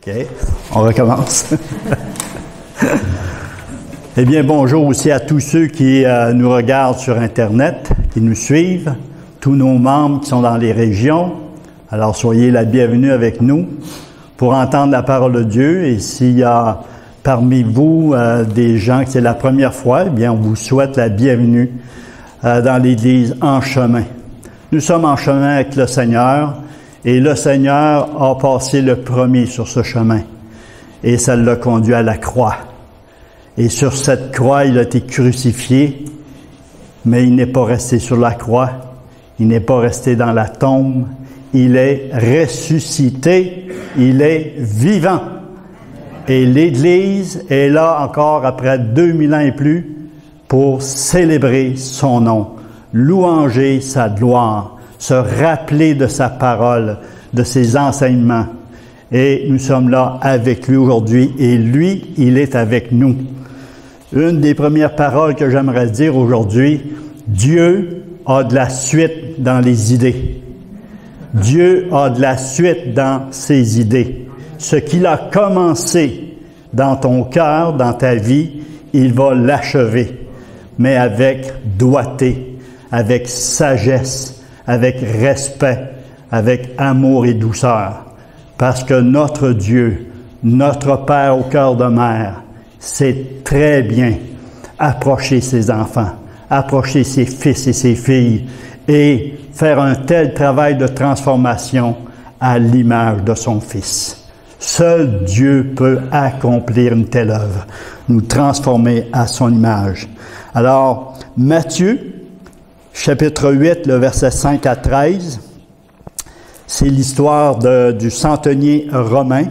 OK, on recommence. Eh bien, bonjour aussi à tous ceux qui nous regardent sur Internet, qui nous suivent, tous nos membres qui sont dans les régions. Alors, soyez la bienvenue avec nous pour entendre la parole de Dieu. Et s'il y a parmi vous des gens qui c'est la première fois, eh bien, on vous souhaite la bienvenue dans l'Église En Chemin. Nous sommes en chemin avec le Seigneur et le Seigneur a passé le premier sur ce chemin et ça l'a conduit à la croix. Et sur cette croix, il a été crucifié, mais il n'est pas resté sur la croix, il n'est pas resté dans la tombe, il est ressuscité, il est vivant. Et l'Église est là encore après 2000 ans et plus pour célébrer son nom, louanger sa gloire, se rappeler de sa parole, de ses enseignements. Et nous sommes là avec lui aujourd'hui et lui, il est avec nous. Une des premières paroles que j'aimerais dire aujourd'hui, Dieu a de la suite dans les idées. Dieu a de la suite dans ses idées. Ce qu'il a commencé dans ton cœur, dans ta vie, il va l'achever, mais avec doigté, avec sagesse, avec respect, avec amour et douceur. Parce que notre Dieu, notre Père au cœur de mère, sait très bien approcher ses enfants, approcher ses fils et ses filles et faire un tel travail de transformation à l'image de son Fils. Seul Dieu peut accomplir une telle œuvre, nous transformer à son image. Alors, Matthieu, chapitre 8, le verset 5 à 13, c'est l'histoire du centenier romain.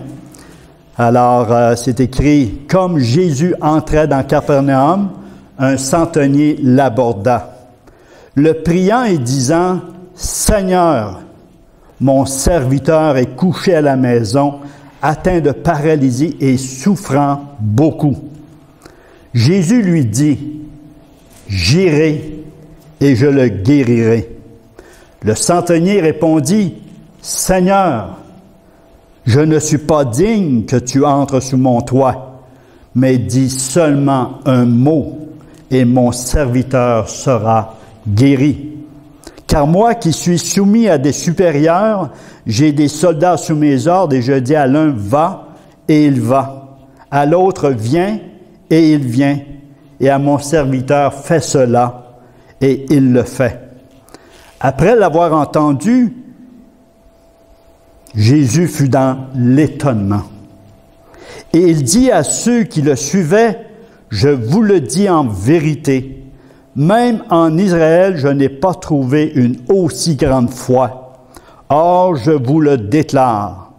Alors, c'est écrit, « Comme Jésus entrait dans Capernaum, un centenier l'aborda, le priant et disant, « Seigneur, mon serviteur est couché à la maison, atteint de paralysie et souffrant beaucoup. » Jésus lui dit, « J'irai et je le guérirai. » Le centenier répondit, « Seigneur, je ne suis pas digne que tu entres sous mon toit, mais dis seulement un mot et mon serviteur sera guéri. Car moi qui suis soumis à des supérieurs, j'ai des soldats sous mes ordres et je dis à l'un, va, et il va. À l'autre, viens, et il vient. Et à mon serviteur, fais cela, et il le fait. » Après l'avoir entendu, Jésus fut dans l'étonnement. Et il dit à ceux qui le suivaient, « Je vous le dis en vérité, même en Israël, je n'ai pas trouvé une aussi grande foi. Or, je vous le déclare,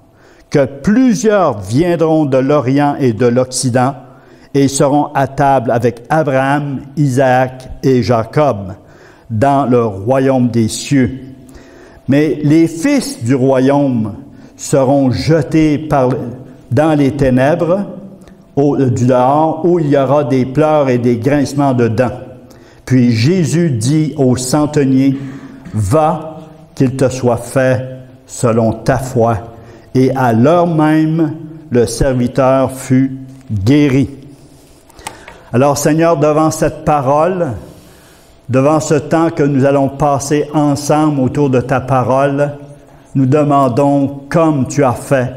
que plusieurs viendront de l'Orient et de l'Occident et seront à table avec Abraham, Isaac et Jacob dans le royaume des cieux. Mais les fils du royaume seront jetés dans les ténèbres du dehors, où il y aura des pleurs et des grincements de dents. Puis Jésus dit au centenier, « Va, qu'il te soit fait selon ta foi. » Et à l'heure même, le serviteur fut guéri. Alors Seigneur, devant cette parole, devant ce temps que nous allons passer ensemble autour de ta parole, nous demandons, comme tu as fait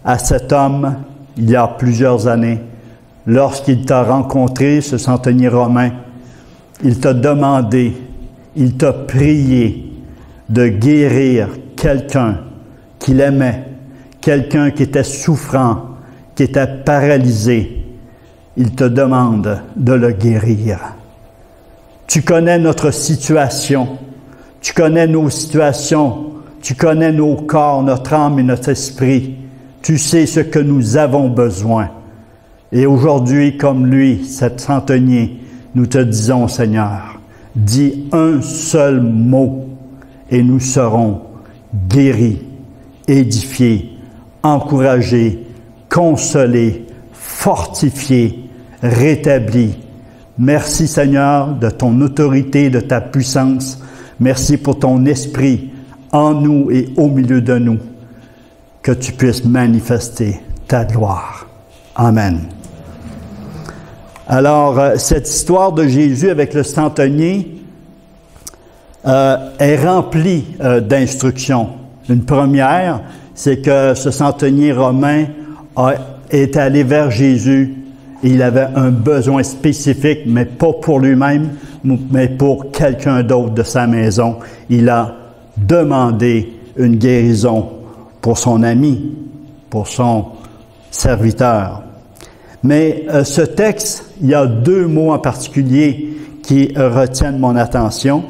à cet homme il y a plusieurs années, lorsqu'il t'a rencontré, ce centenier romain, il t'a demandé, il t'a prié de guérir quelqu'un qu'il aimait, quelqu'un qui était souffrant, qui était paralysé. Il te demande de le guérir. Tu connais notre situation, tu connais nos situations, tu connais nos corps, notre âme et notre esprit. Tu sais ce que nous avons besoin. Et aujourd'hui, comme lui, cet centenier, nous te disons, Seigneur, dis un seul mot et nous serons guéris, édifiés, encouragés, consolés, fortifiés, rétablis. Merci Seigneur de ton autorité, de ta puissance. Merci pour ton esprit en nous et au milieu de nous. Que tu puisses manifester ta gloire. Amen. Alors, cette histoire de Jésus avec le centenier est remplie d'instructions. Une première, c'est que ce centenier romain est allé vers Jésus et il avait un besoin spécifique, mais pas pour lui-même, mais pour quelqu'un d'autre de sa maison. Il a demandé une guérison pour son ami, pour son serviteur. Mais ce texte, il y a deux mots en particulier qui retiennent mon attention.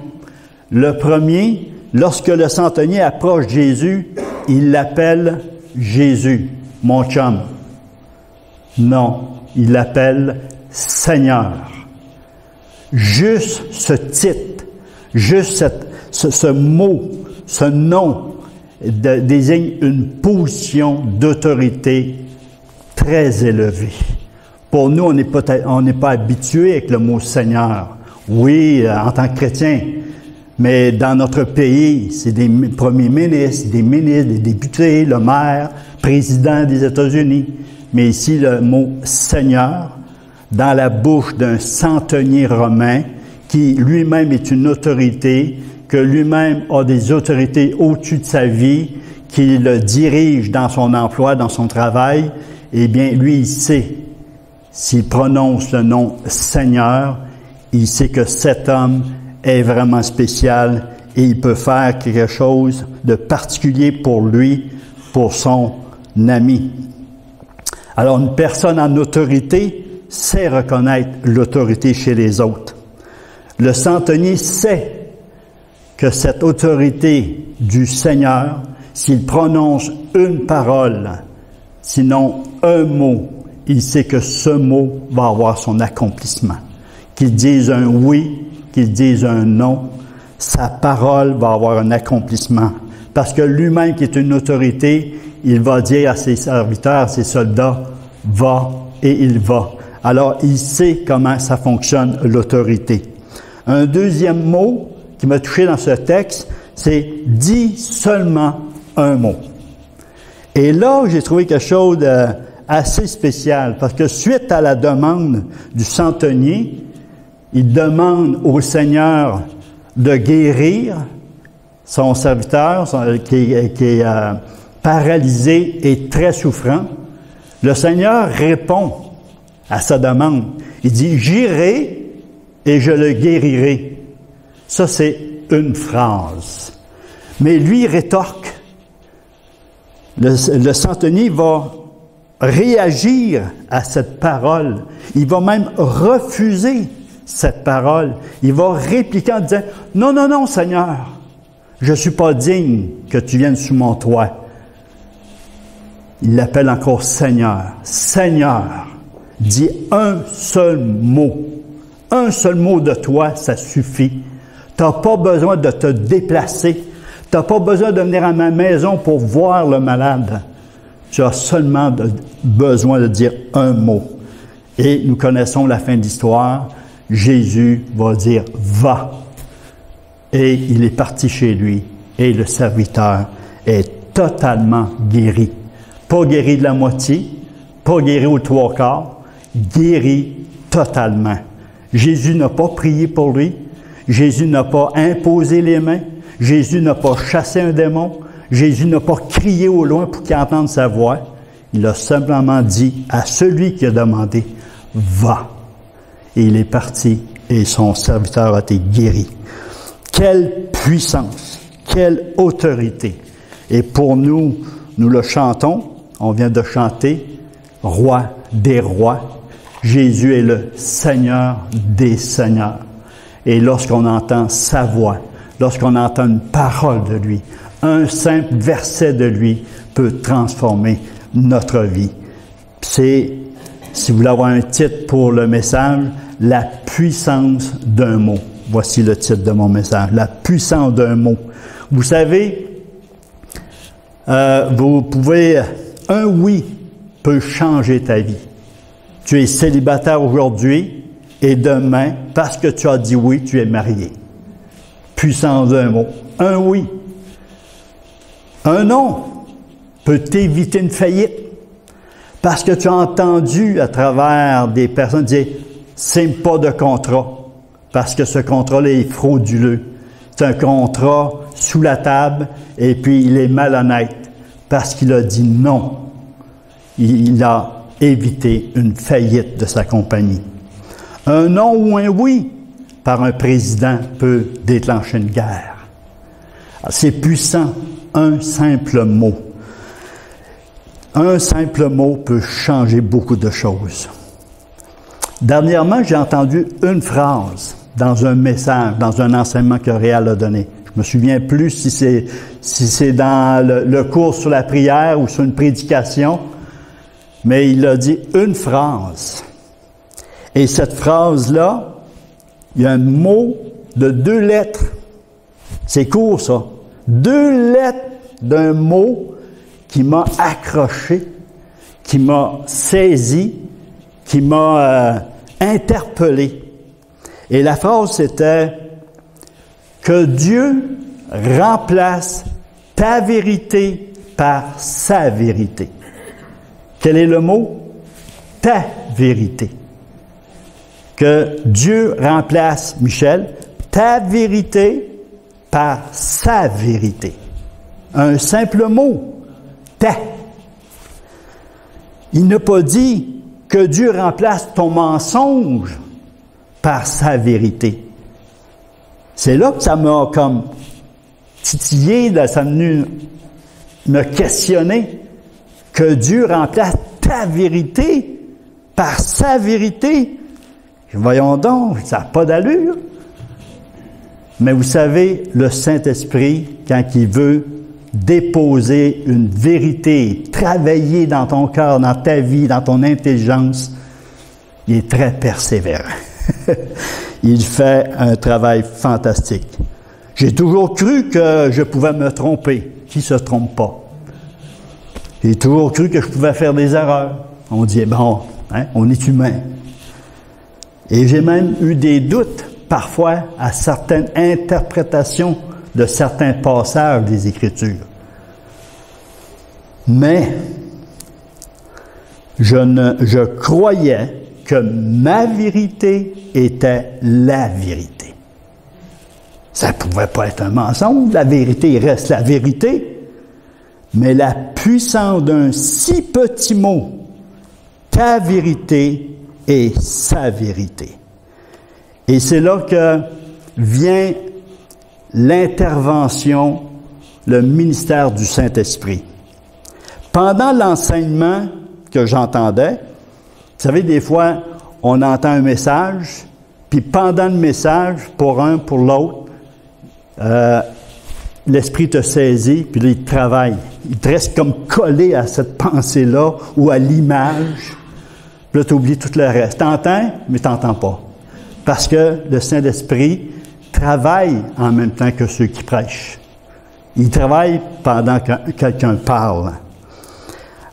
Le premier, lorsque le centenier approche Jésus, il l'appelle Jésus, mon chum. Non, il l'appelle Seigneur. Juste ce titre, juste ce mot, ce nom désigne une position d'autorité très élevée. Pour nous, on n'est pas habitué avec le mot Seigneur. Oui, en tant que chrétien, mais dans notre pays, c'est des premiers ministres, des députés, le maire, président des États-Unis. Mais ici, le mot Seigneur, dans la bouche d'un centenier romain, qui lui-même est une autorité, que lui-même a des autorités au-dessus de sa vie, qui le dirige dans son emploi, dans son travail, eh bien, lui, il sait, s'il prononce le nom Seigneur, il sait que cet homme est vraiment spécial et il peut faire quelque chose de particulier pour lui, pour son ami. Alors, une personne en autorité sait reconnaître l'autorité chez les autres. Le centenier sait que cette autorité du Seigneur, s'il prononce une parole, sinon un mot, il sait que ce mot va avoir son accomplissement. Qu'il dise un oui, qu'il dise un non, sa parole va avoir un accomplissement. Parce que lui-même qui est une autorité, il va dire à ses serviteurs, à ses soldats, va et il va. Alors, il sait comment ça fonctionne, l'autorité. Un deuxième mot qui m'a touché dans ce texte, c'est « dis seulement un mot ». Et là, j'ai trouvé quelque chose assez spécial, parce que suite à la demande du centenier, il demande au Seigneur de guérir son serviteur qui est paralysé et très souffrant. Le Seigneur répond à sa demande. Il dit « J'irai et je le guérirai ». Ça, c'est une phrase. Mais lui, il rétorque. Le centenier va réagir à cette parole. Il va même refuser cette parole. Il va répliquer en disant « Non, non, non, Seigneur, je ne suis pas digne que tu viennes sous mon toit. » Il l'appelle encore Seigneur. Seigneur, dis un seul mot. Un seul mot de toi, ça suffit. Tu n'as pas besoin de te déplacer. Tu n'as pas besoin de venir à ma maison pour voir le malade. Tu as seulement besoin de dire un mot. Et nous connaissons la fin de l'histoire. Jésus va dire « Va ». Et il est parti chez lui. Et le serviteur est totalement guéri. Pas guéri de la moitié, pas guéri aux trois quarts, guéri totalement. Jésus n'a pas prié pour lui. Jésus n'a pas imposé les mains. Jésus n'a pas chassé un démon. Jésus n'a pas crié au loin pour qu'il entende sa voix. Il a simplement dit à celui qui a demandé « Va ». Et il est parti et son serviteur a été guéri. Quelle puissance, quelle autorité. Et pour nous, nous le chantons, on vient de chanter « Roi des rois ». Jésus est le Seigneur des seigneurs. Et lorsqu'on entend sa voix, lorsqu'on entend une parole de lui, un simple verset de lui peut transformer notre vie. C'est, si vous voulez avoir un titre pour le message, « La puissance d'un mot ». Voici le titre de mon message, « La puissance d'un mot ». Vous savez, vous pouvez, un oui peut changer ta vie. Tu es célibataire aujourd'hui et demain, parce que tu as dit oui, tu es marié. Puissance d'un mot. Un oui. Un non peut t'éviter une faillite. Parce que tu as entendu à travers des personnes dire « signe pas de contrat », parce que ce contrat-là est frauduleux. C'est un contrat sous la table et puis il est malhonnête parce qu'il a dit non. Il a évité une faillite de sa compagnie. Un non ou un oui par un président peut déclencher une guerre. C'est puissant, un simple mot. Un simple mot peut changer beaucoup de choses. Dernièrement, j'ai entendu une phrase dans un message, dans un enseignement que Réal a donné. Je me souviens plus si c'est dans le cours sur la prière ou sur une prédication, mais il a dit une phrase. Et cette phrase-là, il y a un mot de 2 lettres. C'est court, ça. 2 lettres d'un mot qui m'a accroché, qui m'a saisi, qui m'a interpellé. Et la phrase, c'était « Que Dieu remplace ta vérité par sa vérité. » Quel est le mot? Ta vérité. Que Dieu remplace, Michel, ta vérité par sa vérité. Un simple mot. Ta. Il n'a pas dit que Dieu remplace ton mensonge par sa vérité. C'est là que ça m'a comme titillé, ça m'a venu me questionner. Que Dieu remplace ta vérité par sa vérité. Voyons donc, ça n'a pas d'allure. Mais vous savez, le Saint-Esprit, quand il veut déposer une vérité, travailler dans ton cœur, dans ta vie, dans ton intelligence, il est très persévérant. Il fait un travail fantastique. J'ai toujours cru que je pouvais me tromper. Qui se trompe pas? J'ai toujours cru que je pouvais faire des erreurs. On dit, bon, hein, on est humain. Et j'ai même eu des doutes, parfois, à certaines interprétations de certains passages des Écritures. Mais, je croyais que ma vérité était la vérité. Ça ne pouvait pas être un mensonge. La vérité reste la vérité. Mais la puissance d'un si petit mot, ta vérité est sa vérité. Et c'est là que vient l'intervention, le ministère du Saint-Esprit. Pendant l'enseignement que j'entendais, vous savez, des fois, on entend un message, puis pendant le message, pour un, pour l'autre, l'Esprit te saisit, puis là, il travaille. Il te reste comme collé à cette pensée-là ou à l'image. Puis là, tu oublies tout le reste. T'entends, mais tu n'entends pas. Parce que le Saint-Esprit travaille en même temps que ceux qui prêchent. Il travaille pendant que quelqu'un parle.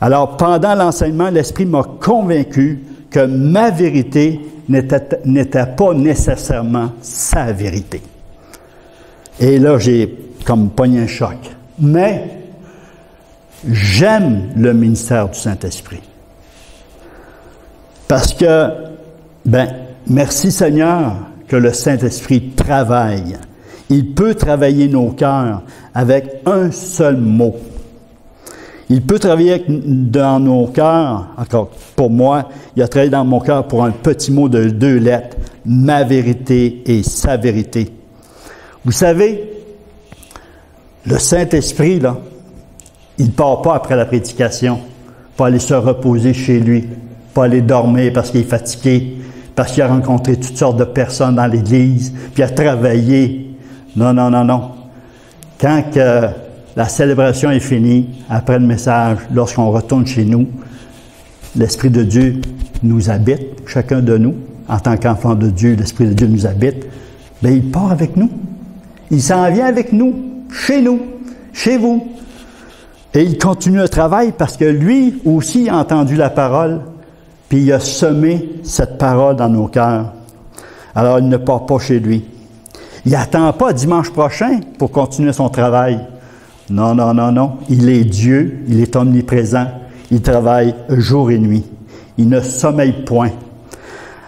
Alors, pendant l'enseignement, l'Esprit m'a convaincu que ma vérité n'était pas nécessairement sa vérité. Et là, j'ai comme pogné un choc. Mais j'aime le ministère du Saint-Esprit. Parce que, merci Seigneur que le Saint-Esprit travaille. Il peut travailler nos cœurs avec un seul mot. Il peut travailler dans nos cœurs, encore pour moi, il a travaillé dans mon cœur pour un petit mot de 2 lettres, ma vérité et sa vérité. Vous savez, le Saint-Esprit, là, il ne part pas après la prédication, pas aller se reposer chez lui, pas aller dormir parce qu'il est fatigué, parce qu'il a rencontré toutes sortes de personnes dans l'Église, puis il a travaillé. Non, non, non, non. Quand que la célébration est finie, après le message, lorsqu'on retourne chez nous, l'Esprit de Dieu nous habite, chacun de nous, en tant qu'enfant de Dieu, l'Esprit de Dieu nous habite, il part avec nous. Il s'en vient avec nous, chez vous. Et il continue le travail parce que lui aussi a entendu la parole, puis il a semé cette parole dans nos cœurs. Alors il ne part pas chez lui. Il n'attend pas dimanche prochain pour continuer son travail. Non, non, non, non. Il est Dieu, il est omniprésent. Il travaille jour et nuit. Il ne sommeille point.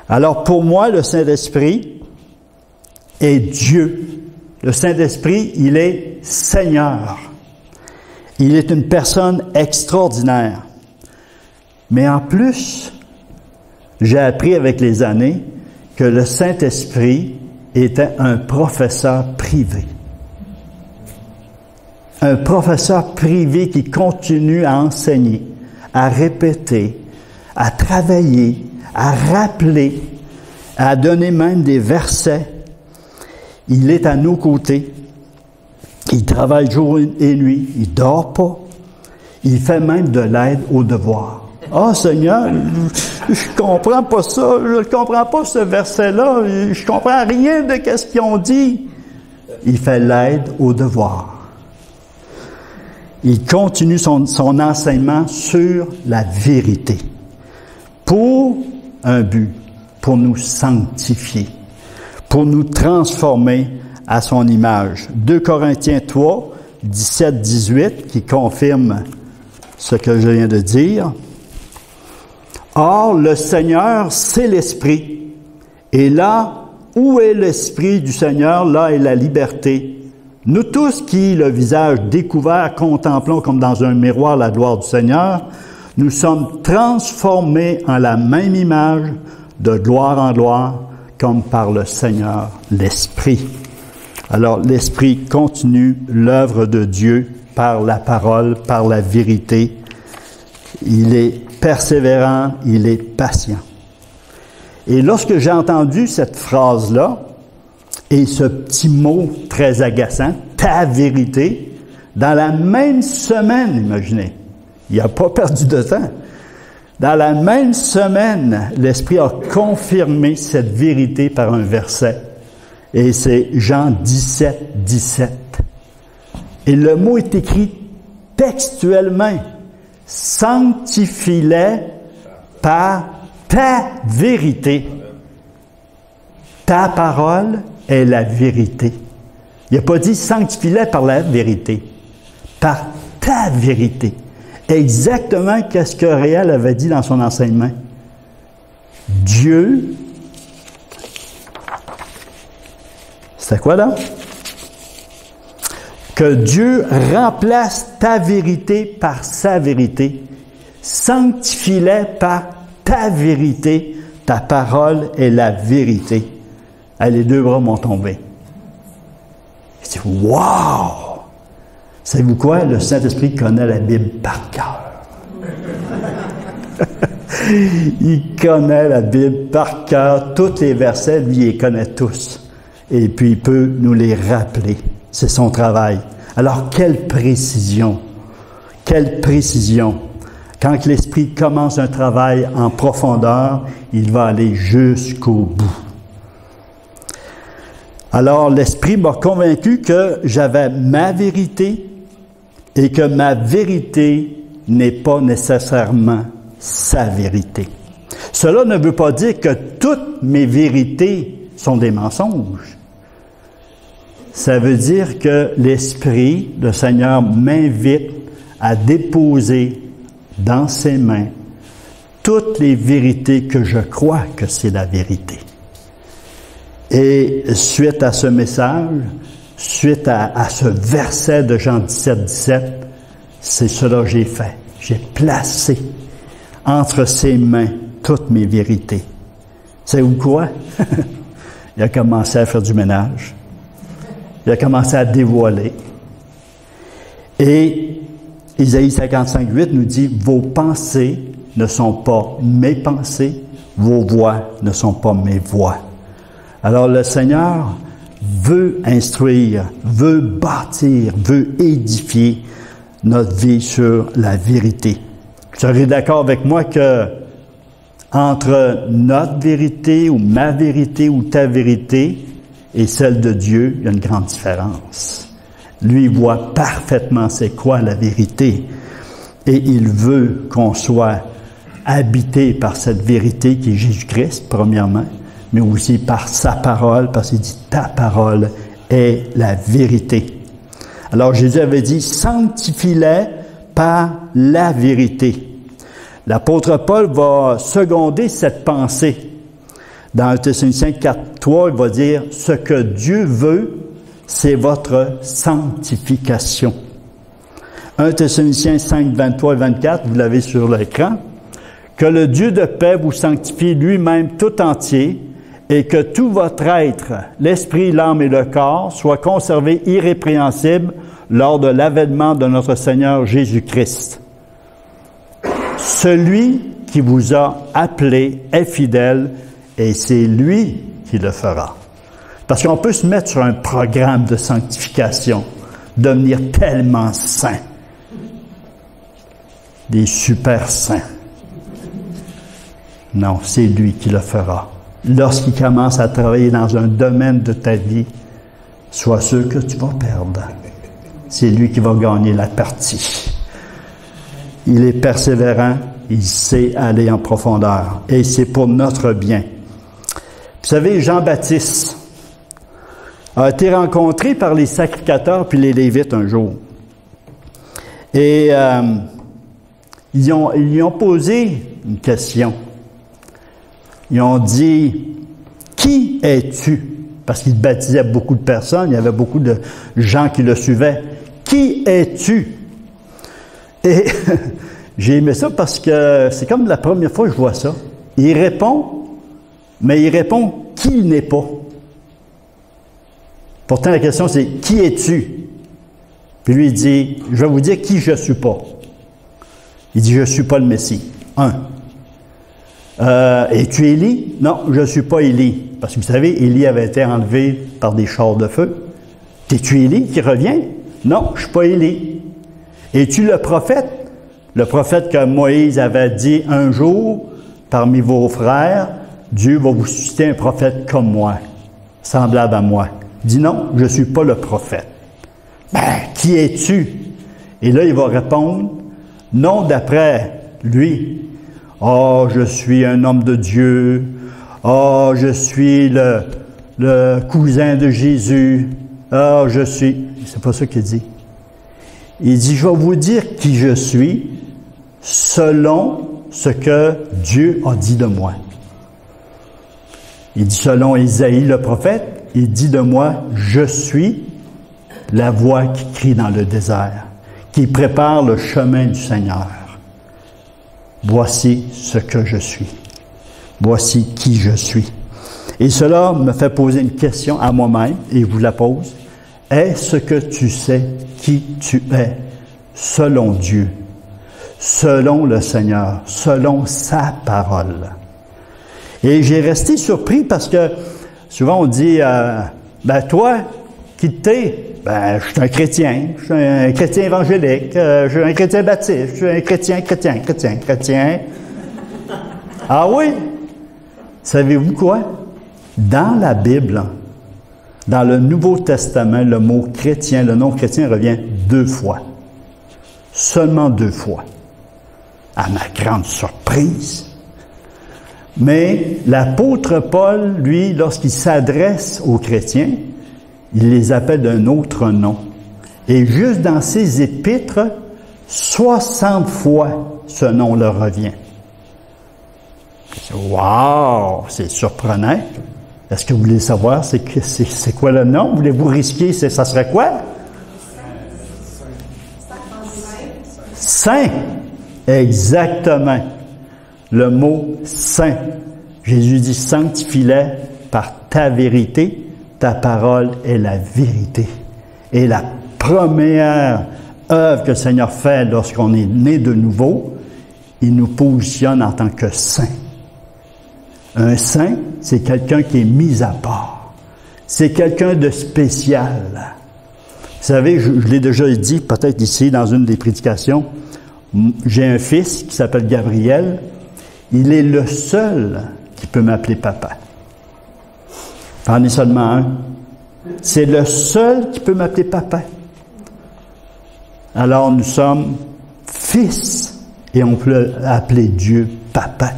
Alors pour moi, le Saint-Esprit est Dieu. Le Saint-Esprit, il est Seigneur. Il est une personne extraordinaire. Mais en plus, j'ai appris avec les années que le Saint-Esprit était un professeur privé. Un professeur privé qui continue à enseigner, à répéter, à travailler, à rappeler, à donner même des versets. Il est à nos côtés. Il travaille jour et nuit. Il ne dort pas. Il fait même de l'aide aux devoirs. Ah, Seigneur, je comprends pas ça. Je ne comprends pas ce verset-là. Je comprends rien de ce qu'ils ont dit. Il fait l'aide aux devoirs. Il continue son enseignement sur la vérité. Pour un but, pour nous sanctifier, pour nous transformer à son image. 2 Corinthiens 3, 17-18, qui confirme ce que je viens de dire. Or, le Seigneur, c'est l'Esprit. Et là où est l'Esprit du Seigneur, là est la liberté. Nous tous qui, le visage découvert, contemplons comme dans un miroir la gloire du Seigneur, nous sommes transformés en la même image, de gloire en gloire, comme par le Seigneur, l'Esprit. Alors, l'Esprit continue l'œuvre de Dieu par la parole, par la vérité. Il est persévérant, il est patient. Et lorsque j'ai entendu cette phrase-là, et ce petit mot très agaçant, ta vérité, dans la même semaine, imaginez, il n'a pas perdu de temps. Dans la même semaine, l'Esprit a confirmé cette vérité par un verset. Et c'est Jean 17, 17. Et le mot est écrit textuellement. Sanctifie-les par ta vérité. Ta parole est la vérité. Il n'a pas dit sanctifie-les par la vérité. Par ta vérité. Exactement qu'est-ce que Réal avait dit dans son enseignement. Dieu, c'était quoi là? Que Dieu remplace ta vérité par sa vérité. Sanctifie-les par ta vérité. Ta parole est la vérité. Ah, les deux bras m'ont tombé. Je dis, wow! Savez-vous quoi? Le Saint-Esprit connaît la Bible par cœur. Il connaît la Bible par cœur. Tous les versets, lui, il les connaît tous. Et puis, il peut nous les rappeler. C'est son travail. Alors, quelle précision! Quelle précision! Quand l'Esprit commence un travail en profondeur, il va aller jusqu'au bout. Alors, l'Esprit m'a convaincu que j'avais ma vérité et que ma vérité n'est pas nécessairement sa vérité. Cela ne veut pas dire que toutes mes vérités sont des mensonges. Ça veut dire que l'Esprit, le Seigneur, m'invite à déposer dans ses mains toutes les vérités que je crois que c'est la vérité. Et suite à ce message, suite à ce verset de Jean 17, 17, c'est cela que j'ai fait. J'ai placé entre ses mains toutes mes vérités. Savez-vous quoi? Il a commencé à faire du ménage. Il a commencé à dévoiler. Et Isaïe 55, 8 nous dit, vos pensées ne sont pas mes pensées, vos voix ne sont pas mes voix. Alors le Seigneur veut instruire, veut bâtir, veut édifier notre vie sur la vérité. Vous serez d'accord avec moi que entre notre vérité ou ma vérité ou ta vérité et celle de Dieu, il y a une grande différence. Lui voit parfaitement c'est quoi la vérité et il veut qu'on soit habité par cette vérité qui est Jésus-Christ, premièrement, mais aussi par sa parole, parce qu'il dit « ta parole est la vérité ». Alors Jésus avait dit « sanctifie-les par la vérité ». L'apôtre Paul va seconder cette pensée. Dans 1 Thessaloniciens 4:3, il va dire « Ce que Dieu veut, c'est votre sanctification. » 1 Thessaloniciens 5:23 et 24, vous l'avez sur l'écran. « Que le Dieu de paix vous sanctifie lui-même tout entier, et que tout votre être, l'esprit, l'âme et le corps, soient conservés irrépréhensibles lors de l'avènement de notre Seigneur Jésus-Christ. Celui qui vous a appelé est fidèle, et c'est lui qui le fera. » Parce qu'on peut se mettre sur un programme de sanctification, devenir tellement saint. Des super saints. Non, c'est lui qui le fera. Lorsqu'il commence à travailler dans un domaine de ta vie, sois sûr que tu vas perdre. C'est lui qui va gagner la partie. Il est persévérant, il sait aller en profondeur, et c'est pour notre bien. Vous savez, Jean-Baptiste a été rencontré par les sacrificateurs puis les Lévites un jour. Et ils lui ont posé une question. Ils ont dit, « Qui es-tu? » Parce qu'il baptisait beaucoup de personnes, il y avait beaucoup de gens qui le suivaient. « Qui es-tu? » Et j'ai aimé ça parce que c'est comme la première fois que je vois ça. Il répond, mais il répond « Qui il n'est pas? » Pourtant, la question, c'est « Qui es-tu? » Puis lui, il dit « Je vais vous dire qui je ne suis pas. » Il dit « Je ne suis pas le Messie. » Es-tu Élie? Non, je ne suis pas Élie. Parce que vous savez, Élie avait été enlevé par des chars de feu. Es-tu Élie qui revient? Non, je ne suis pas Élie. Es-tu le prophète? Le prophète que Moïse avait dit un jour, parmi vos frères, Dieu va vous susciter un prophète comme moi, semblable à moi. Il dit non, je ne suis pas le prophète. Ben, qui es-tu? Et là, il va répondre, non d'après lui. Oh, je suis un homme de Dieu. Oh, je suis le cousin de Jésus. Oh, je suis... C'est pas ça qu'il dit. Il dit, je vais vous dire qui je suis selon ce que Dieu a dit de moi. Il dit, selon Isaïe le prophète, il dit de moi, je suis la voix qui crie dans le désert, qui prépare le chemin du Seigneur. Voici ce que je suis. Voici qui je suis. Et cela me fait poser une question à moi-même, et je vous la pose. Est-ce que tu sais qui tu es selon Dieu, selon le Seigneur, selon sa parole? Et j'ai resté surpris parce que souvent on dit, ben toi, qui t'es? Ben, je suis un chrétien, je suis un chrétien évangélique, je suis un chrétien baptiste, je suis un chrétien. Ah oui? Savez-vous quoi? Dans la Bible, dans le Nouveau Testament, le mot chrétien, le nom chrétien revient 2 fois. Seulement 2 fois. À ma grande surprise. Mais l'apôtre Paul, lui, lorsqu'il s'adresse aux chrétiens, il les appelle d'un autre nom. Et juste dans ses épîtres, 60 fois, ce nom leur revient. Wow! C'est surprenant. Est-ce que vous voulez savoir c'est quoi le nom? Voulez-vous risquer? Ça serait quoi? Saint. Exactement. Le mot saint. Jésus dit, sanctifie-les par ta vérité. Ta parole est la vérité. Et la première œuvre que le Seigneur fait lorsqu'on est né de nouveau, il nous positionne en tant que saint. Un saint, c'est quelqu'un qui est mis à part. C'est quelqu'un de spécial. Vous savez, je l'ai déjà dit, peut-être ici, dans une des prédications, j'ai un fils qui s'appelle Gabriel. Il est le seul qui peut m'appeler papa. J'en ai seulement un. C'est le seul qui peut m'appeler papa. Alors nous sommes fils et on peut appeler Dieu papa.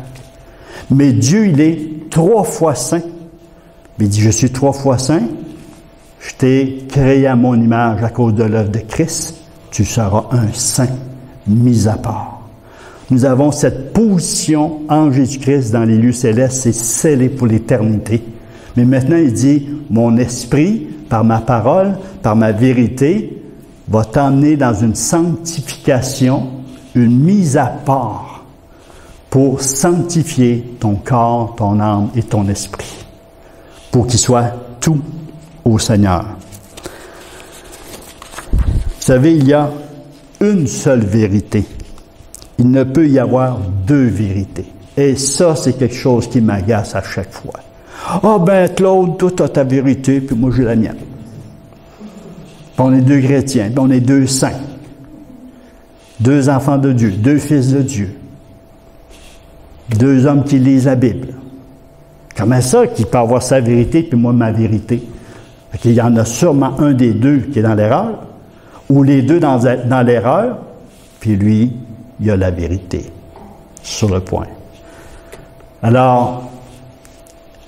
Mais Dieu, il est 3 fois saint. Il dit, je suis 3 fois saint. Je t'ai créé à mon image à cause de l'œuvre de Christ. Tu seras un saint mis à part. Nous avons cette position en Jésus-Christ dans les lieux célestes, c'est scellé pour l'éternité. Mais maintenant, il dit, mon esprit, par ma parole, par ma vérité, va t'emmener dans une sanctification, une mise à part pour sanctifier ton corps, ton âme et ton esprit, pour qu'il soit tout au Seigneur. Vous savez, il y a une seule vérité. Il ne peut y avoir deux vérités. Et ça, c'est quelque chose qui m'agace à chaque fois. Ah ben Claude, toi, tu as ta vérité, puis moi, j'ai la mienne. Puis on est deux chrétiens, puis on est deux saints. Deux enfants de Dieu, deux fils de Dieu. Deux hommes qui lisent la Bible. Comment ça, qui peut avoir sa vérité, puis moi, ma vérité? Fait qu'il y en a sûrement un des deux qui est dans l'erreur, ou les deux dans l'erreur, puis lui, il a la vérité sur le point. Alors,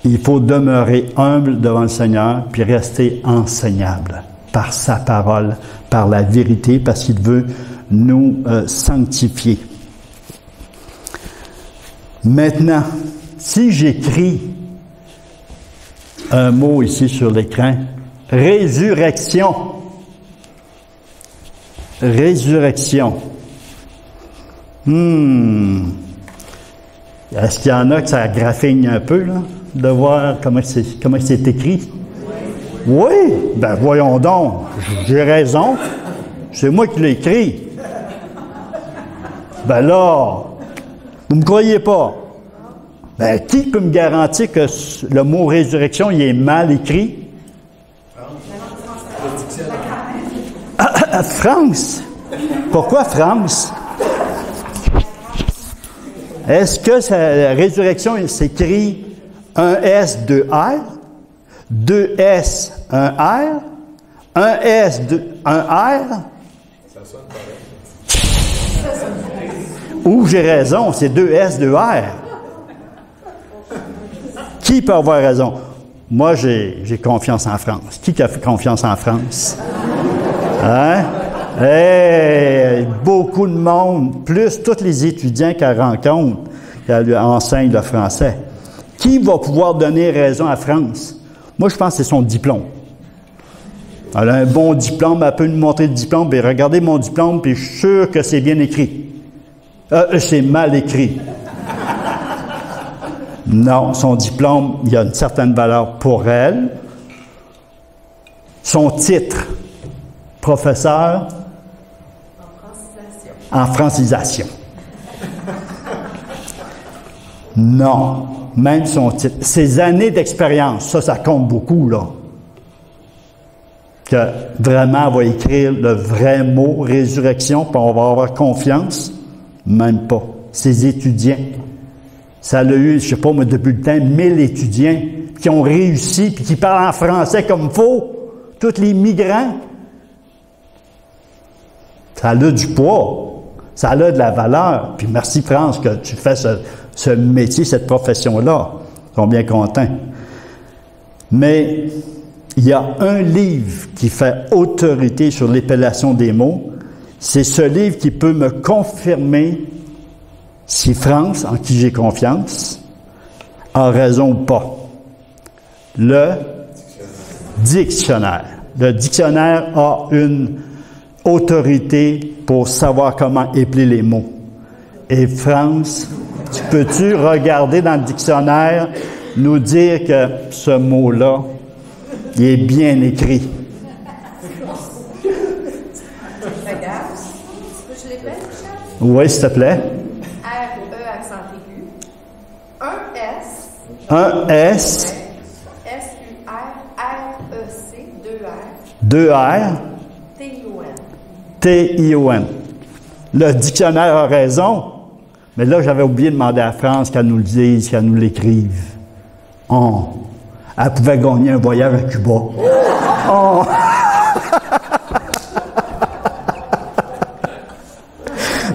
il faut demeurer humble devant le Seigneur, puis rester enseignable par sa parole, par la vérité, parce qu'il veut nous sanctifier. Maintenant, si j'écris un mot ici sur l'écran, résurrection. Résurrection. Est-ce qu'il y en a que ça graffigne un peu, là, de voir comment c'est écrit? Oui, ben voyons donc, j'ai raison. C'est moi qui l'ai écrit. Ben là, vous ne me croyez pas? Ben, qui peut me garantir que le mot résurrection, il est mal écrit? France. Pourquoi France? Est-ce que la résurrection, il s'écrit un S, deux R, deux S, un R, un S, un R? Ou j'ai raison, c'est deux S, deux R. Qui peut avoir raison? Moi, j'ai confiance en France. Qui a fait confiance en France? Hein? Hey, beaucoup de monde, plus tous les étudiants qu'elle rencontre, qu'elle enseigne le français. Qui va pouvoir donner raison à France? Moi, je pense que c'est son diplôme. Elle a un bon diplôme, elle peut nous montrer le diplôme, puis regardez mon diplôme, puis je suis sûr que c'est bien écrit. C'est mal écrit. Non, son diplôme, il a une certaine valeur pour elle. Son titre, professeur en francisation. Non, même son titre. Ses années d'expérience, ça compte beaucoup, là. Que vraiment, on va écrire le vrai mot résurrection, puis on va avoir confiance. Même pas. Ses étudiants. Ça a eu, je sais pas, moi, depuis le temps, 1000 étudiants qui ont réussi, puis qui parlent en français comme il faut. Tous les migrants. Ça a du poids. Ça a de la valeur. Puis merci, France, que tu fais ce métier, cette profession-là. Ils sont bien contents. Mais il y a un livre qui fait autorité sur l'épellation des mots. C'est ce livre qui peut me confirmer si France, en qui j'ai confiance, a raison ou pas. Le dictionnaire. Le dictionnaire a une autorité pour savoir comment épeler les mots. Et France, peux-tu regarder dans le dictionnaire, nous dire que ce mot-là, il est bien écrit? Je l'épelle, Michel? Oui, s'il te plaît. R-E accent aigu. Un S. S-U-R-R-E-C, deux R. T-I-O-N. T-I-O-N. Le dictionnaire a raison, mais là, j'avais oublié de demander à France qu'elle nous le dise, qu'elle nous l'écrive. Oh. Elle pouvait gagner un voyage à Cuba. Oh.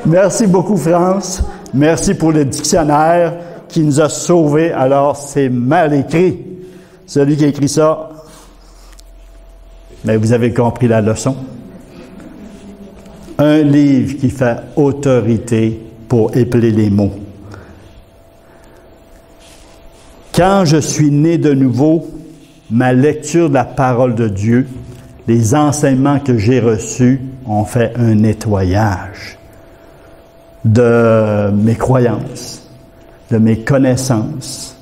Merci beaucoup, France. Merci pour le dictionnaire qui nous a sauvés. Alors, c'est mal écrit. Celui qui a écrit ça, mais vous avez compris la leçon. Un livre qui fait autorité pour épeler les mots. Quand je suis né de nouveau, ma lecture de la parole de Dieu, les enseignements que j'ai reçus ont fait un nettoyage de mes croyances, de mes connaissances,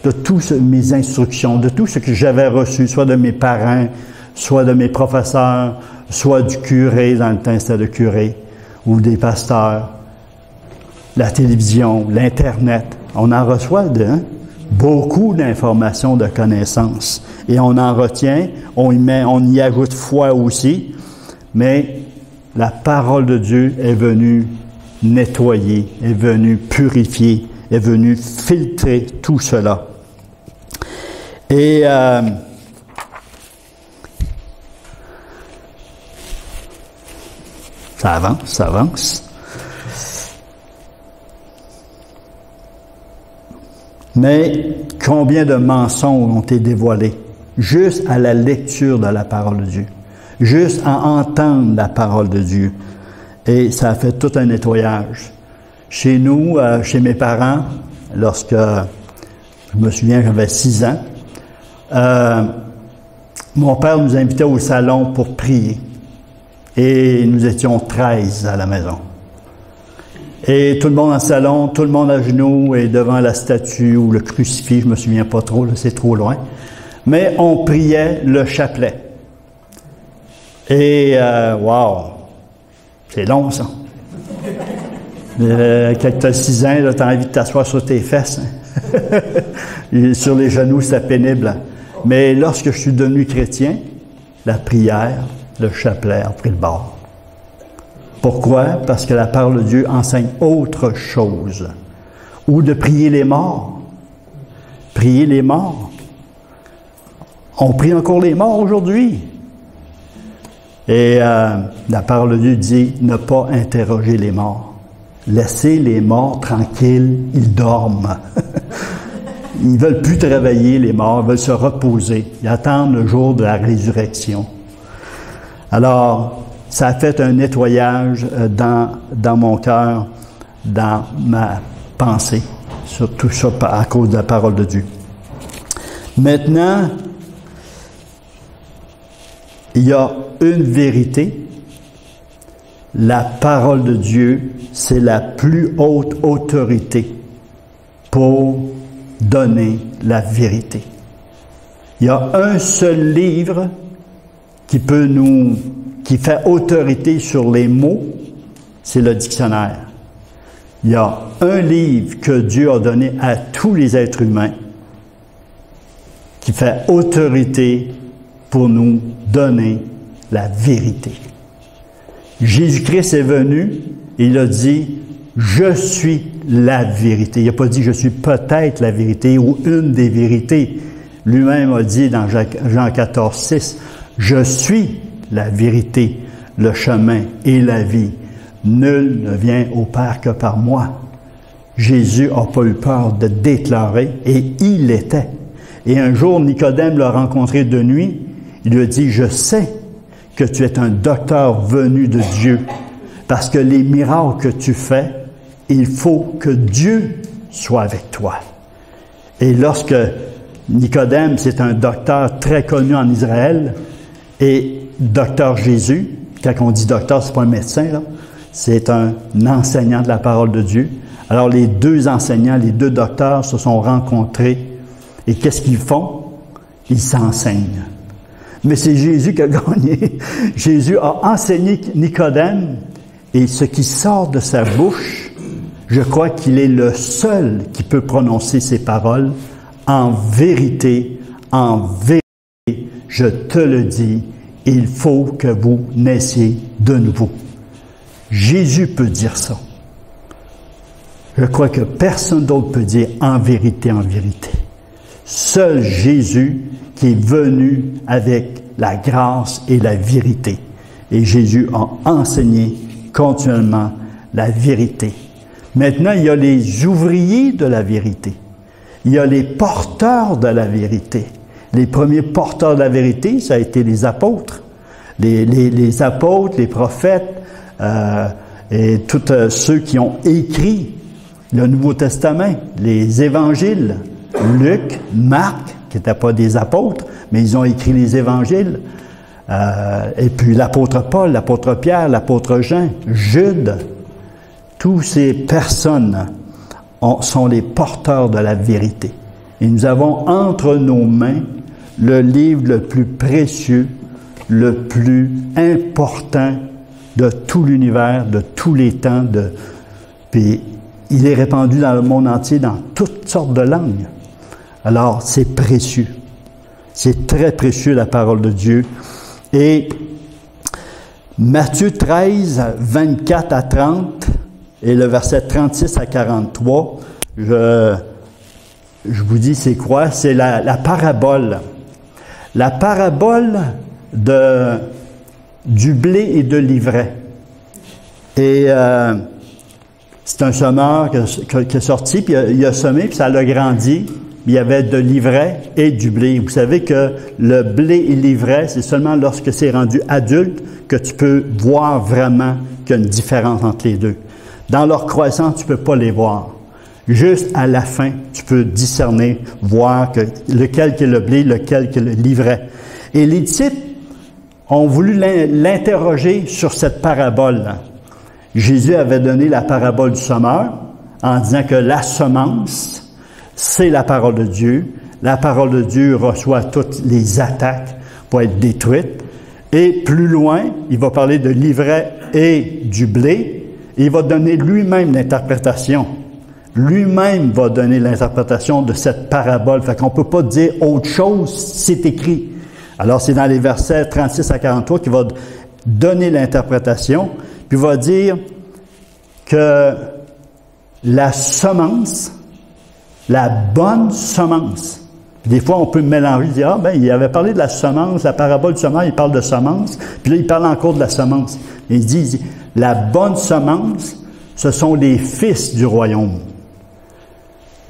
de toutes mes instructions, de tout ce que j'avais reçu, soit de mes parents, soit de mes professeurs, soit du curé, dans le temps c'était le curé, ou des pasteurs, la télévision, l'Internet. On en reçoit beaucoup d'informations, de connaissances. Et on en retient, on y ajoute foi aussi, mais la parole de Dieu est venue nettoyer, est venue purifier, est venue filtrer tout cela. Et ça avance. Mais combien de mensonges ont été dévoilés juste à la lecture de la parole de Dieu, juste à entendre la parole de Dieu. Et ça a fait tout un nettoyage. Chez nous, chez mes parents, lorsque, je me souviens, j'avais 6 ans, mon père nous invitait au salon pour prier. Et nous étions 13 à la maison. Et tout le monde dans le salon, tout le monde à genoux et devant la statue ou le crucifix, je me souviens pas trop, là, c'est trop loin. Mais on priait le chapelet. Et, wow, c'est long ça. Quand tu as 6 ans, tu as envie de t'asseoir sur tes fesses. Hein? Sur les genoux, c'est pénible. Mais lorsque je suis devenu chrétien, la prière, le chapelet a pris le bord. Pourquoi? Parce que la parole de Dieu enseigne autre chose. Ou de prier les morts. Prier les morts. On prie encore les morts aujourd'hui. Et la parole de Dieu dit ne pas interroger les morts. Laissez les morts tranquilles, ils dorment. Ils ne veulent plus travailler, les morts, ils veulent se reposer. Ils attendent le jour de la résurrection. Alors, ça a fait un nettoyage dans mon cœur, dans ma pensée, sur tout ça à cause de la parole de Dieu. Maintenant, il y a une vérité. La parole de Dieu, c'est la plus haute autorité pour donner la vérité. Il y a un seul livre qui fait autorité sur les mots, c'est le dictionnaire. Il y a un livre que Dieu a donné à tous les êtres humains qui fait autorité pour nous donner la vérité. Jésus-Christ est venu et il a dit « Je suis la vérité ». Il n'a pas dit « Je suis peut-être la vérité » ou « une des vérités ». Lui-même a dit dans Jean 14, 6 « Je suis la vérité, le chemin et la vie. Nul ne vient au Père que par moi. » Jésus n'a pas eu peur de déclarer, et il l'était. Et un jour, Nicodème l'a rencontré de nuit. Il lui a dit, « Je sais que tu es un docteur venu de Dieu, parce que les miracles que tu fais, il faut que Dieu soit avec toi. » Et lorsque Nicodème, c'est un docteur très connu en Israël, et docteur Jésus, quand on dit docteur, c'est pas un médecin, là, c'est un enseignant de la parole de Dieu. Alors les deux enseignants, les deux docteurs se sont rencontrés, et qu'est-ce qu'ils font? Ils s'enseignent. Mais c'est Jésus qui a gagné. Jésus a enseigné Nicodème, et ce qui sort de sa bouche, je crois qu'il est le seul qui peut prononcer ces paroles. En vérité, je te le dis, il faut que vous naissiez de nouveau. Jésus peut dire ça. Je crois que personne d'autre peut dire en vérité, en vérité. Seul Jésus qui est venu avec la grâce et la vérité. Et Jésus a enseigné continuellement la vérité. Maintenant, il y a les ouvriers de la vérité. Il y a les porteurs de la vérité. Les premiers porteurs de la vérité, ça a été les apôtres. Les apôtres, les prophètes, et tous ceux qui ont écrit le Nouveau Testament, les évangiles, Luc, Marc, qui n'étaient pas des apôtres, mais ils ont écrit les évangiles, et puis l'apôtre Paul, l'apôtre Pierre, l'apôtre Jean, Jude, toutes ces personnes sont les porteurs de la vérité. Et nous avons entre nos mains le livre le plus précieux, le plus important de tout l'univers, de tous les temps. Puis il est répandu dans le monde entier dans toutes sortes de langues. Alors, c'est précieux. C'est très précieux, la parole de Dieu. Et Matthieu 13, 24 à 30, et le verset 36 à 43, je vous dis c'est quoi? C'est la parabole. La parabole du blé et de l'ivraie. Et c'est un semeur qui est sorti, puis il a semé, puis ça l'a grandi. Il y avait de l'ivraie et du blé. Vous savez que le blé et l'ivraie, c'est seulement lorsque c'est rendu adulte que tu peux voir vraiment qu'il y a une différence entre les deux. Dans leur croissance, tu ne peux pas les voir. Juste à la fin, tu peux discerner, voir lequel qui est le blé, lequel qui est l'ivraie. Et les disciples ont voulu l'interroger sur cette parabole. Jésus avait donné la parabole du semeur en disant que la semence, c'est la parole de Dieu. La parole de Dieu reçoit toutes les attaques pour être détruite. Et plus loin, il va parler de l'ivraie et du blé. Et il va donner lui-même l'interprétation. Lui-même va donner l'interprétation de cette parabole. Fait qu'on ne peut pas dire autre chose, c'est écrit. Alors, c'est dans les versets 36 à 43 qu'il va donner l'interprétation. Puis il va dire que la semence, la bonne semence. Des fois, on peut mélanger, dire, il avait parlé de la semence, la parabole du semeur, il parle de semence, puis là, il parle encore de la semence. Et il dit, la bonne semence, ce sont les fils du royaume.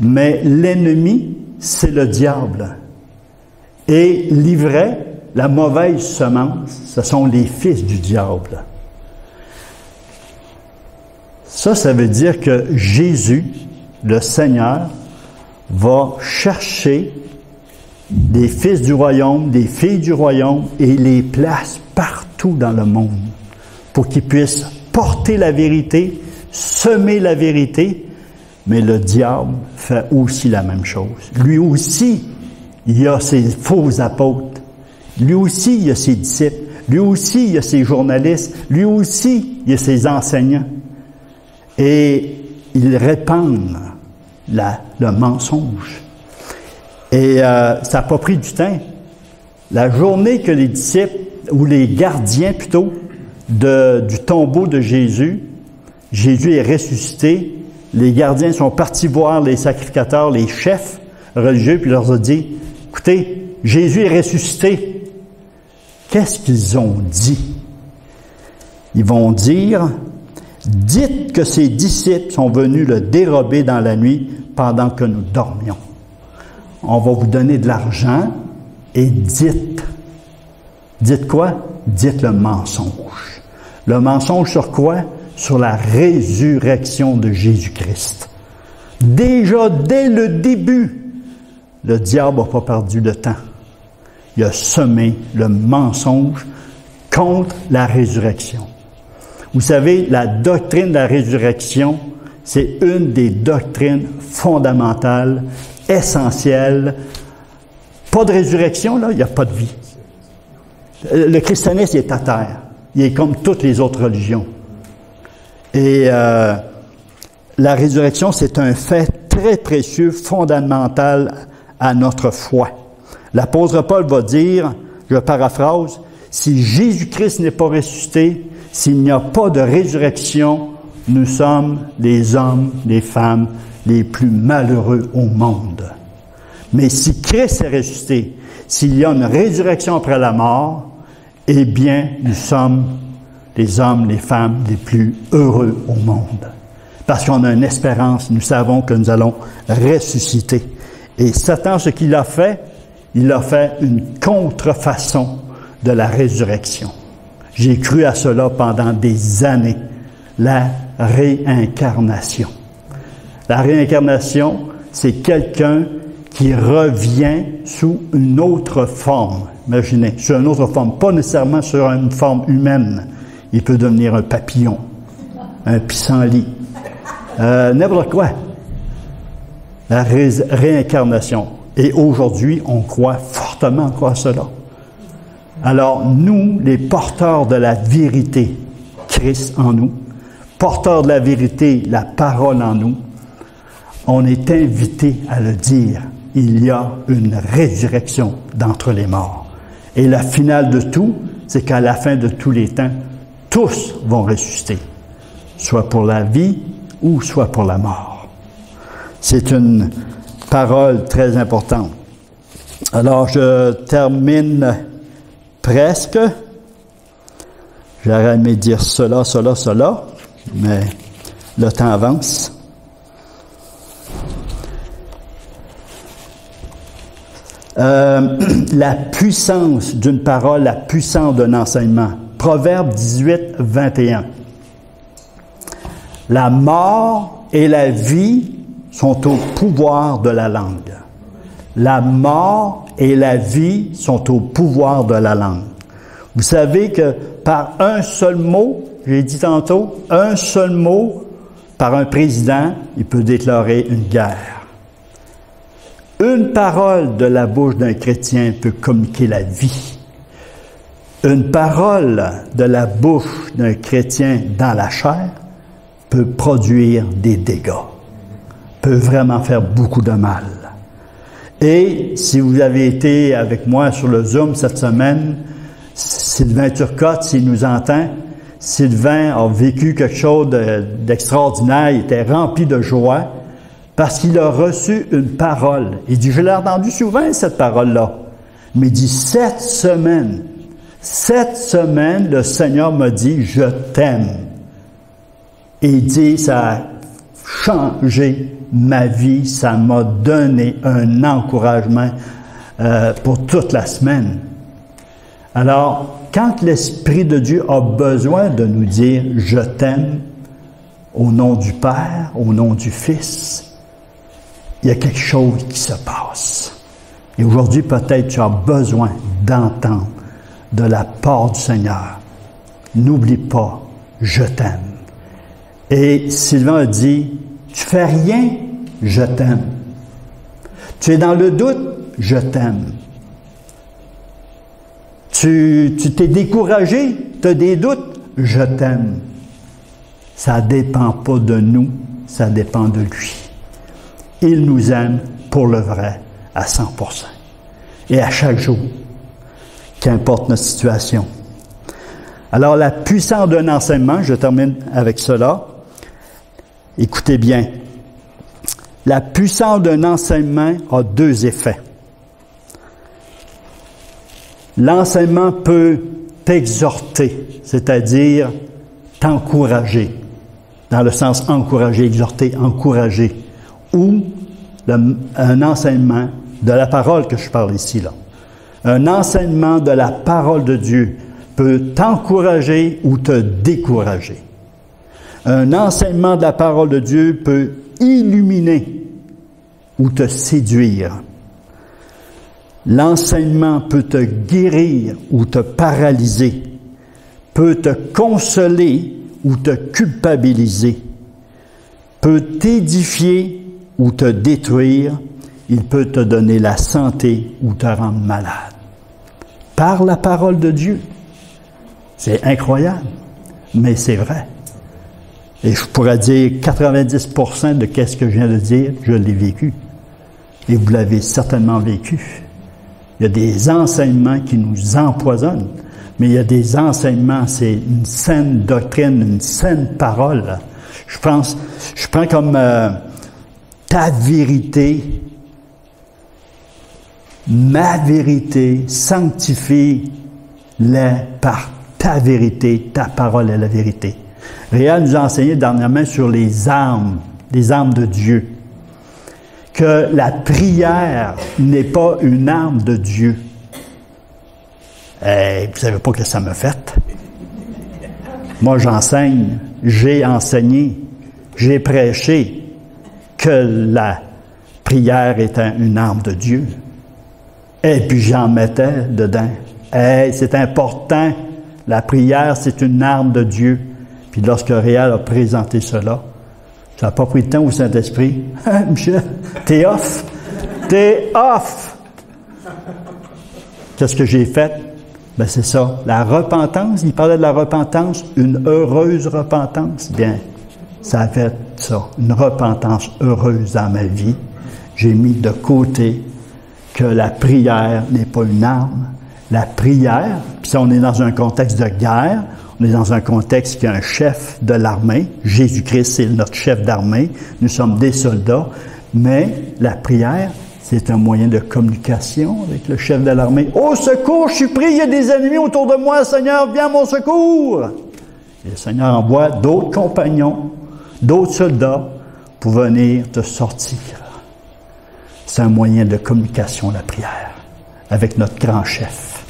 Mais l'ennemi, c'est le diable. Et l'ivraie, la mauvaise semence, ce sont les fils du diable. Ça veut dire que Jésus, le Seigneur, va chercher des fils du royaume, des filles du royaume, et les place partout dans le monde pour qu'ils puissent porter la vérité, semer la vérité, mais le diable fait aussi la même chose. Lui aussi, il y a ses faux apôtres. Lui aussi, il y a ses disciples. Lui aussi, il y a ses journalistes. Lui aussi, il y a ses enseignants. Et ils répandent le mensonge. Et ça n'a pas pris du temps. La journée que les disciples, ou les gardiens plutôt, du tombeau de Jésus est ressuscité, les gardiens sont partis voir les sacrificateurs, les chefs religieux, puis leur ont dit, écoutez, Jésus est ressuscité. Qu'est-ce qu'ils ont dit? Ils vont dire, dites que ses disciples sont venus le dérober dans la nuit pendant que nous dormions. On va vous donner de l'argent et dites. Dites quoi? Dites le mensonge. Le mensonge sur quoi? Sur la résurrection de Jésus-Christ. Déjà, dès le début, le diable n'a pas perdu de temps. Il a semé le mensonge contre la résurrection. Vous savez, la doctrine de la résurrection, c'est une des doctrines fondamentales, essentielles. Pas de résurrection, là, il n'y a pas de vie. Le christianisme est à terre. Il est comme toutes les autres religions. Et la résurrection, c'est un fait très précieux, fondamental à notre foi. L'apôtre Paul va dire, je paraphrase, si Jésus-Christ n'est pas ressuscité, s'il n'y a pas de résurrection, nous sommes les hommes, les femmes les plus malheureux au monde. Mais si Christ est ressuscité, s'il y a une résurrection après la mort, eh bien, nous sommes les hommes, les femmes les plus heureux au monde. Parce qu'on a une espérance, nous savons que nous allons ressusciter. Et Satan, ce qu'il a fait, il a fait une contrefaçon de la résurrection. J'ai cru à cela pendant des années. la réincarnation. La réincarnation, c'est quelqu'un qui revient sous une autre forme. Imaginez, sur une autre forme, pas nécessairement sur une forme humaine. Il peut devenir un papillon, un pissenlit, n'importe quoi. La réincarnation. Et aujourd'hui, on croit fortement à cela. Alors, nous, les porteurs de la vérité, Christ en nous, porteurs de la vérité, la parole en nous, on est invité à le dire. Il y a une résurrection d'entre les morts. Et la finale de tout, c'est qu'à la fin de tous les temps, tous vont ressusciter, soit pour la vie ou soit pour la mort. C'est une parole très importante. Alors, je termine presque. J'aurais aimé dire cela, mais le temps avance. La puissance d'une parole, la puissance d'un enseignement. Proverbe 18, 21. La mort et la vie sont au pouvoir de la langue. La mort et la vie sont au pouvoir de la langue. Vous savez que par un seul mot, j'ai dit tantôt, un seul mot par un président, il peut déclarer une guerre. Une parole de la bouche d'un chrétien peut communiquer la vie. Une parole de la bouche d'un chrétien dans la chair peut produire des dégâts, peut vraiment faire beaucoup de mal. Et si vous avez été avec moi sur le Zoom cette semaine, Sylvain Turcotte, s'il nous entend, Sylvain a vécu quelque chose d'extraordinaire, il était rempli de joie, parce qu'il a reçu une parole. Il dit, je l'ai entendu souvent, cette parole-là. Mais il dit, cette semaine, le Seigneur m'a dit, je t'aime. Et il dit, ça a changé ma vie, ça m'a donné un encouragement pour toute la semaine. Alors, quand l'Esprit de Dieu a besoin de nous dire, je t'aime, au nom du Père, au nom du Fils, il y a quelque chose qui se passe. Et aujourd'hui, peut-être tu as besoin d'entendre de la part du Seigneur. N'oublie pas, je t'aime. Et Sylvain a dit, tu fais rien, je t'aime. Tu es dans le doute, je t'aime. Tu t'es découragé, tu as des doutes, je t'aime. Ça ne dépend pas de nous, ça dépend de lui. Il nous aime pour le vrai à 100%. Et à chaque jour, qu'importe notre situation. Alors, la puissance d'un enseignement, je termine avec cela. Écoutez bien. La puissance d'un enseignement a deux effets. L'enseignement peut t'exhorter, c'est-à-dire t'encourager, dans le sens encourager, exhorter, encourager, ou un enseignement de la parole que je parle ici, là. Un enseignement de la parole de Dieu peut t'encourager ou te décourager. Un enseignement de la parole de Dieu peut illuminer ou te séduire. L'enseignement peut te guérir ou te paralyser, peut te consoler ou te culpabiliser, peut t'édifier ou te détruire, il peut te donner la santé ou te rendre malade. Par la parole de Dieu. C'est incroyable, mais c'est vrai. Et je pourrais dire 90% de ce que je viens de dire, je l'ai vécu. Et vous l'avez certainement vécu. Il y a des enseignements qui nous empoisonnent, mais il y a des enseignements, c'est une saine doctrine, une saine parole. Je prends comme ta vérité, ma vérité, sanctifie-les par ta vérité, ta parole est la vérité. Réal nous a enseigné dernièrement sur les armes de Dieu. Que la prière n'est pas une arme de Dieu. Vous savez pas que ça me fait. Moi, j'enseigne j'ai enseigné, j'ai prêché que la prière est une arme de Dieu. Et puis j'en mettais dedans. Hey, c'est important. La prière, c'est une arme de Dieu. Puis lorsque Réal a présenté cela, ça n'a pas pris de temps au Saint-Esprit. Michel, t'es off. T'es off. Qu'est-ce que j'ai fait? Ben c'est ça. La repentance, il parlait de la repentance, une heureuse repentance. Bien, ça a fait ça. Une repentance heureuse dans ma vie. J'ai mis de côté que la prière n'est pas une arme. La prière, puis ça, on est dans un contexte de guerre, on est dans un contexte qui a un chef de l'armée. Jésus-Christ, c'est notre chef d'armée. Nous sommes des soldats. Mais la prière, c'est un moyen de communication avec le chef de l'armée. « Au secours, je suis pris, il y a des ennemis autour de moi. Seigneur, viens à mon secours! » Et le Seigneur envoie d'autres compagnons, d'autres soldats pour venir te sortir. C'est un moyen de communication, la prière, avec notre grand chef.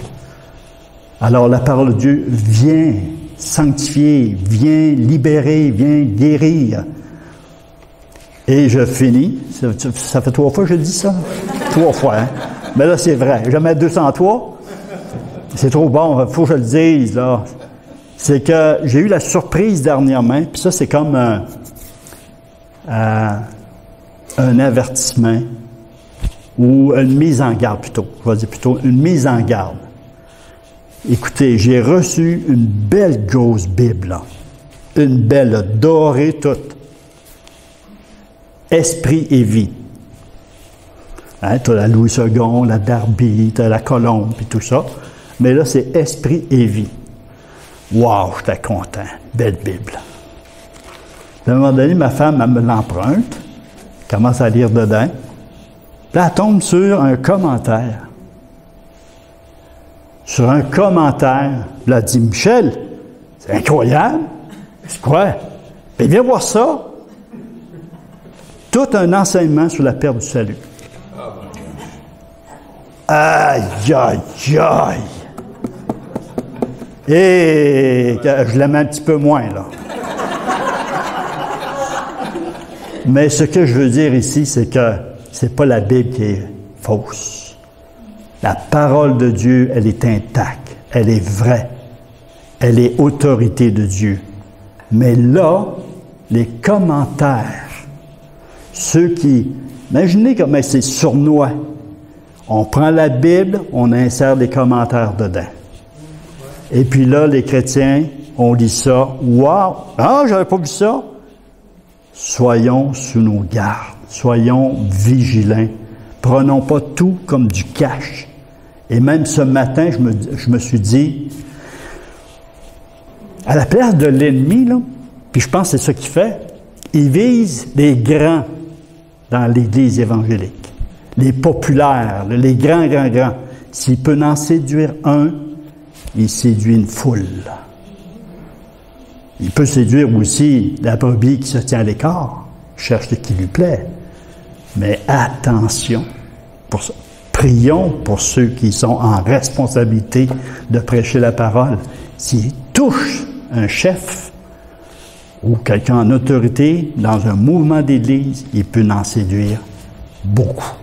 Alors, la parole de Dieu vient sanctifier, vient libérer, vient guérir. Et je finis. Ça fait 3 fois que je dis ça? 3 fois, hein? Mais là, c'est vrai. Je mets 203. C'est trop bon. Il faut que je le dise, là. C'est que j'ai eu la surprise dernièrement, puis ça, c'est comme un avertissement ou une mise en garde, plutôt. Je vais dire plutôt une mise en garde. Écoutez, j'ai reçu une belle grosse Bible, là. Une belle, dorée toute. Esprit et vie. Hein, tu as la Louis II, la Darby, tu as la Colombe, puis tout ça. Mais là, c'est Esprit et vie. Wow, j'étais content. Belle Bible. À un moment donné, ma femme, elle me l'emprunte, commence à lire dedans. Là, elle tombe sur un commentaire. Sur un commentaire. Là, elle dit, Michel, c'est incroyable. C'est quoi? Ben, viens voir ça. Tout un enseignement sur la perte du salut. Aïe, aïe, aïe. Et je l'aime un petit peu moins, là. Mais ce que je veux dire ici, c'est que c'est pas la Bible qui est fausse. La parole de Dieu, elle est intacte. Elle est vraie. Elle est autorité de Dieu. Mais là, les commentaires, ceux qui... Imaginez comment c'est sournois. On prend la Bible, on insère des commentaires dedans. Et puis là, les chrétiens, on lit ça. Wow! Ah, j'avais pas vu ça! Soyons sous nos gardes. Soyons vigilants. Prenons pas tout comme du cash. Et même ce matin, je me suis dit, à la place de l'ennemi, là, puis je pense que c'est ça qu'il fait, il vise les grands dans l'Église évangélique. Les populaires, les grands. S'il peut en séduire un, il séduit une foule. Il peut séduire aussi la brebis qui se tient à l'écart, cherche ce qui lui plaît. Mais attention pour ça. Prions pour ceux qui sont en responsabilité de prêcher la parole. S'ils touchent un chef ou quelqu'un en autorité dans un mouvement d'Église, il peut en séduire beaucoup.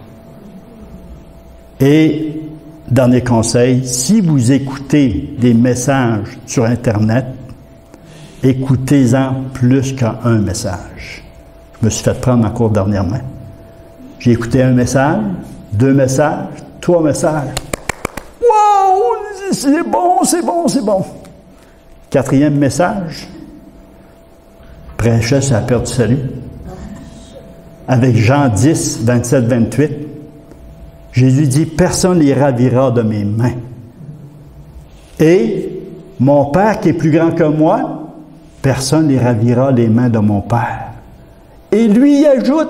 Et, dernier conseil, si vous écoutez des messages sur Internet, écoutez-en plus qu'un message. Je me suis fait prendre en cours dernièrement. J'ai écouté un message, 2 messages, 3 messages. Wow! C'est bon! 4e message, prêchait sur la perte du salut. Avec Jean 10, 27, 28, Jésus dit, personne ne les ravira de mes mains. Et mon Père qui est plus grand que moi, personne ne les ravira les mains de mon Père. Et lui y ajoute,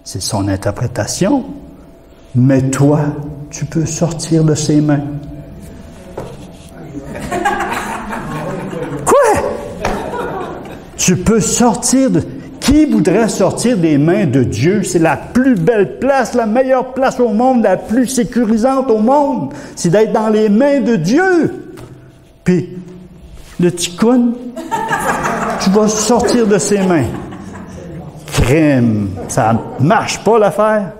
c'est son interprétation, mais toi, tu peux sortir de ses mains. Quoi? Tu peux sortir de... Qui voudrait sortir des mains de Dieu? C'est la plus belle place, la meilleure place au monde, la plus sécurisante au monde. C'est d'être dans les mains de Dieu. Puis, le ticoun, tu vas sortir de ses mains. Crime. Ça marche pas l'affaire.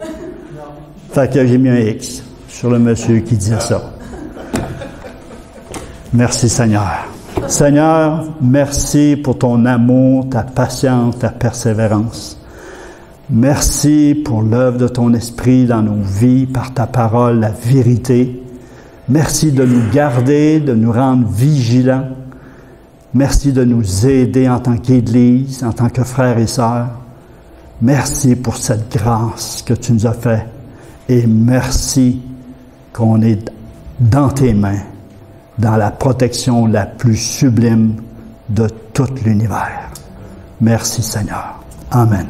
Fait que j'ai mis un X sur le monsieur qui disait ça. Merci Seigneur. Seigneur, merci pour ton amour, ta patience, ta persévérance. Merci pour l'œuvre de ton esprit dans nos vies, par ta parole, la vérité. Merci de nous garder, de nous rendre vigilants. Merci de nous aider en tant qu'Église, en tant que frères et sœurs. Merci pour cette grâce que tu nous as faite. Et merci qu'on est dans tes mains, dans la protection la plus sublime de tout l'univers. Merci Seigneur. Amen.